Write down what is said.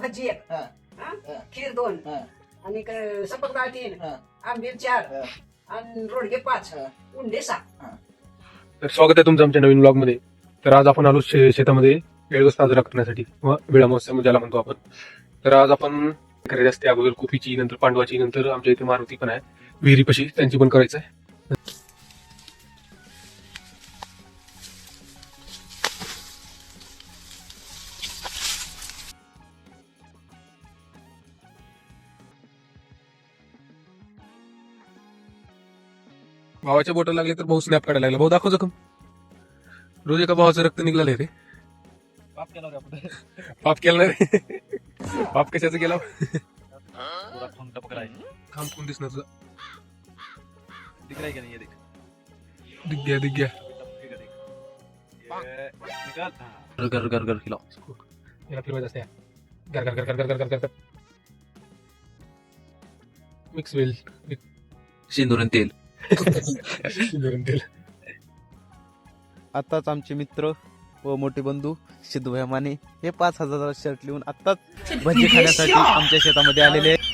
भजी एक, हा, हा? खीर 2 हा, आणि सपक डाळ 3, हा, आंबील 4 हा, आणि रोडगे 5, हा. उंडे 6. तर स्वागत आहे तुमचं आमच्या नवीन ब्लॉग मध्ये. तर आज आपण आलो शेतामध्ये वेळ साजरा करण्यासाठी व विळा महोत्सव ज्याला म्हणतो आपण. तर आज आपण करायची असते अगोदर कुफीची, नंतर पांडवाची, नंतर आमच्या इथे मारुती पण आहे विहिरीपाशी, त्यांची पण करायचं आहे. भावाच्या बोटाला लागले तर भाऊ स्नॅप काढायला लागला. भाऊ दाखव जखम. रोज एका भावाचं रक्त निघालंय रे. पाप केला रे आपण. पाप केलं नाही रे. पाप कशाचं केला? पुरा खून टपकला आहे. काम कोण दिसणार तुझा? दिख रहा है क्या नहीं ये देख. दिग्ग गया दिग्ग गया. टपकेगा देख. ये निकाल. कर कर कर खिलाओ. याला फिरवायचं असते. कर कर कर कर कर कर कर कर. मिक्स वेल. सिंदूर तेल. तेल. आताच आमचे मित्र व मोठे बंधू सिद्धूभाई माने हे 5,000 शर्ट लिहून आताच भजी खाण्यासाठी आमच्या शेतामध्ये आलेले आहेत.